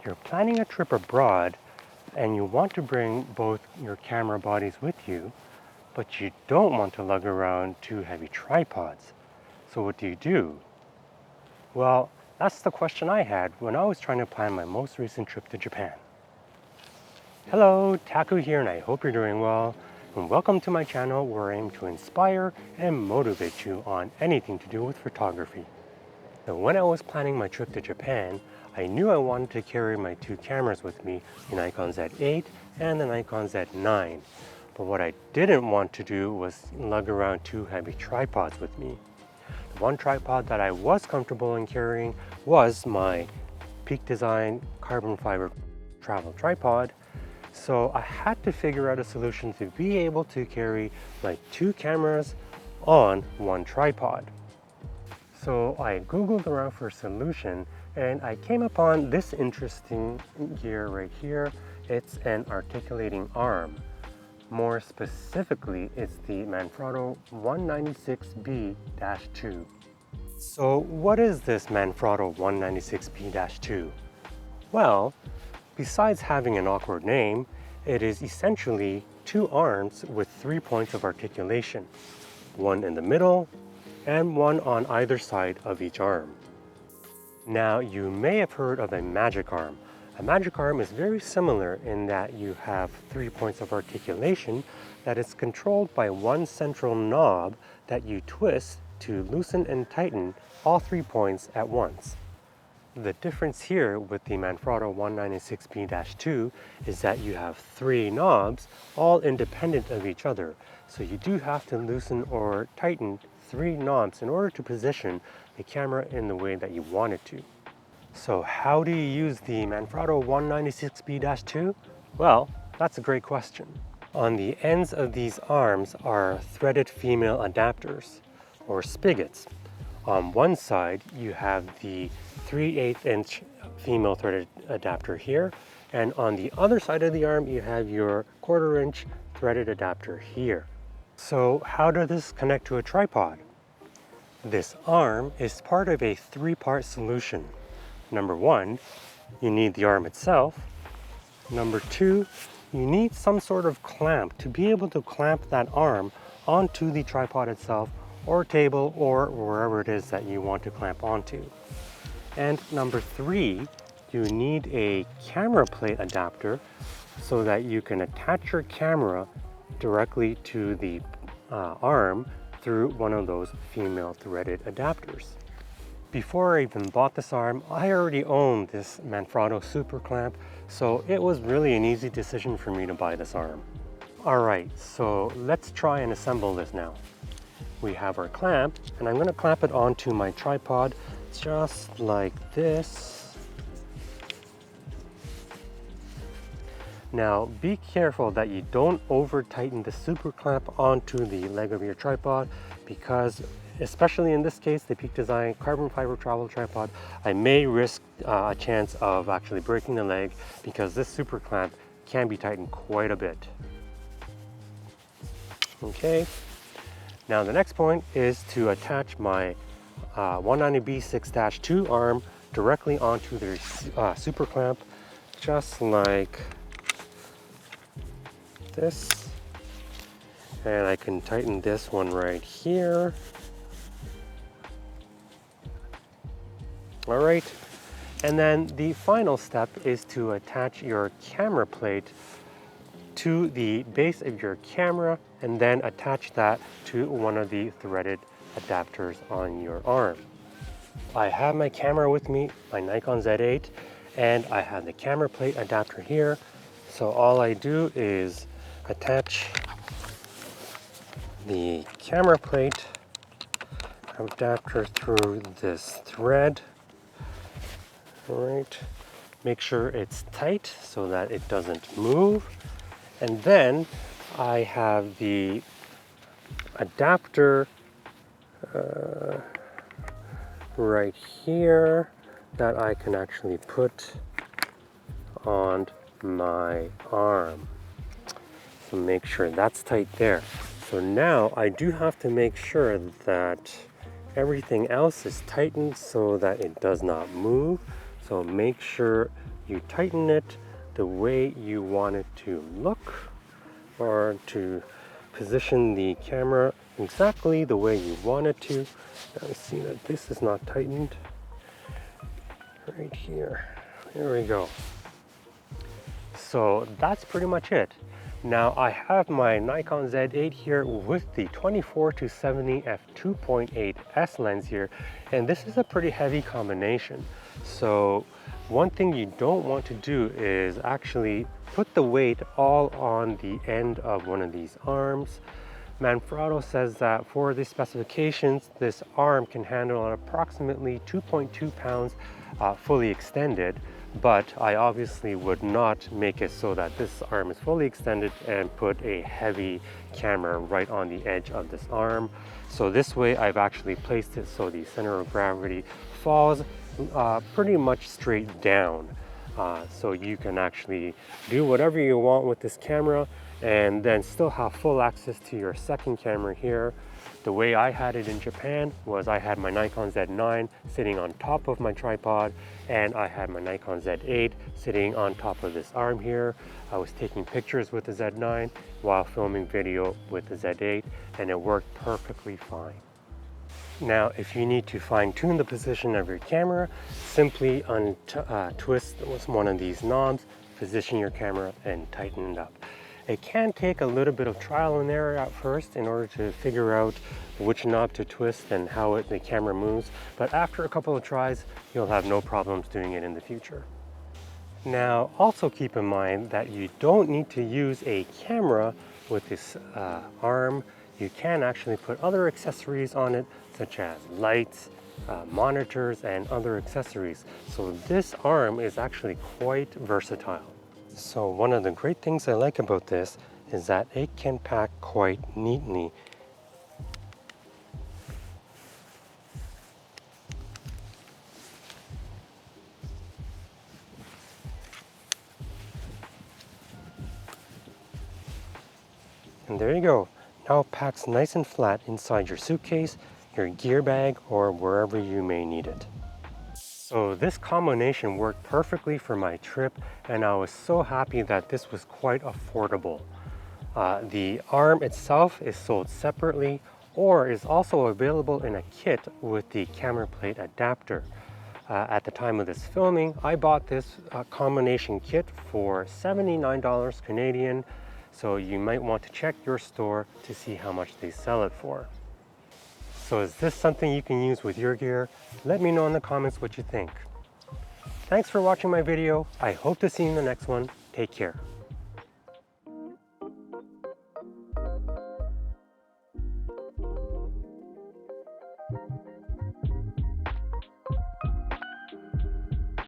you're planning a trip abroad and you want to bring both your camera bodies with you, but you don't want to lug around two heavy tripods. So what do? Well, that's the question I had when I was trying to plan my most recent trip to Japan. Hello, Taku here, and I hope you're doing well. And welcome to my channel where I aim to inspire and motivate you on anything to do with photography. Now, when I was planning my trip to Japan, I knew I wanted to carry my two cameras with me, the Nikon Z8 and the Nikon Z9. But what I didn't want to do was lug around two heavy tripods with me. The one tripod that I was comfortable in carrying was my Peak Design carbon fiber travel tripod. So I had to figure out a solution to be able to carry my two cameras on one tripod. So I Googled around for a solution and I came upon this interesting gear right here. It's an articulating arm. More specifically, it's the Manfrotto 196B-2. So what is this Manfrotto 196B-2? Well, besides having an awkward name, it is essentially two arms with 3 points of articulation, one in the middle and one on either side of each arm. Now, you may have heard of a magic arm. A magic arm is very similar in that you have 3 points of articulation that is controlled by one central knob that you twist to loosen and tighten all 3 points at once. The difference here with the Manfrotto 196B-2 is that you have 3 knobs all independent of each other. So you do have to loosen or tighten 3 knobs in order to position the camera in the way that you want it to. So how do you use the Manfrotto 196B-2? Well, that's a great question. On the ends of these arms are threaded female adapters, or spigots. On one side, you have the 3/8 inch female threaded adapter here, and on the other side of the arm, you have your 1/4 inch threaded adapter here. So how does this connect to a tripod? This arm is part of a 3-part solution. Number 1, you need the arm itself. Number 2, you need some sort of clamp to be able to clamp that arm onto the tripod itself or table or wherever it is that you want to clamp onto. And number 3, you need a camera plate adapter so that you can attach your camera directly to the arm through one of those female threaded adapters. Before I even bought this arm, I already owned this Manfrotto super clamp, so it was really an easy decision for me to buy this arm. Alright, so let's try and assemble this now. We have our clamp, and I'm going to clamp it onto my tripod just like this. Now be careful that you don't over tighten the super clamp onto the leg of your tripod, because especially in this case, the Peak Design carbon fiber travel tripod, I may risk a chance of actually breaking the leg because this super clamp can be tightened quite a bit. Okay, now the next point is to attach my 190B6-2 arm directly onto the super clamp, just like this. And I can tighten this one right here. All right, and then the final step is to attach your camera plate to the base of your camera and then attach that to one of the threaded adapters on your arm. I have my camera with me, my Nikon Z8, and I have the camera plate adapter here. So all I do is attach the camera plate adapter through this thread. All right, make sure it's tight so that it doesn't move. And then I have the adapter right here that I can actually put on my arm. So make sure that's tight there. So now I do have to make sure that everything else is tightened so that it does not move. So make sure you tighten it the way you want it to look, or to position the camera exactly the way you want it to. Now you see that this is not tightened right here. There we go. So that's pretty much it. Now I have my Nikon Z8 here with the 24-70 f2.8s lens here, and this is a pretty heavy combination. So one thing you don't want to do is actually put the weight all on the end of one of these arms. Manfrotto says that for the specifications, this arm can handle approximately 2.2 pounds fully extended, but I obviously would not make it so that this arm is fully extended and put a heavy camera right on the edge of this arm. So this way I've actually placed it so the center of gravity falls pretty much straight down. So you can actually do whatever you want with this camera and then still have full access to your second camera here. The way I had it in Japan was I had my Nikon Z9 sitting on top of my tripod, and I had my Nikon Z8 sitting on top of this arm here. I was taking pictures with the Z9 while filming video with the Z8, and it worked perfectly fine. Now, if you need to fine-tune the position of your camera, simply twist one of these knobs, position your camera, and tighten it up. It can take a little bit of trial and error at first in order to figure out which knob to twist and how the camera moves, but after a couple of tries, you'll have no problems doing it in the future. Now, also keep in mind that you don't need to use a camera with this arm. You can actually put other accessories on it, such as lights, monitors, and other accessories. So this arm is actually quite versatile. So one of the great things I like about this is that it can pack quite neatly. And there you go. Now it packs nice and flat inside your suitcase, your gear bag, or wherever you may need it. So this combination worked perfectly for my trip, and I was so happy that this was quite affordable. The arm itself is sold separately or is also available in a kit with the camera plate adapter. At the time of this filming, I bought this combination kit for $79 Canadian, so you might want to check your store to see how much they sell it for. So is this something you can use with your gear? Let me know in the comments what you think. Thanks for watching my video. I hope to see you in the next one. Take care.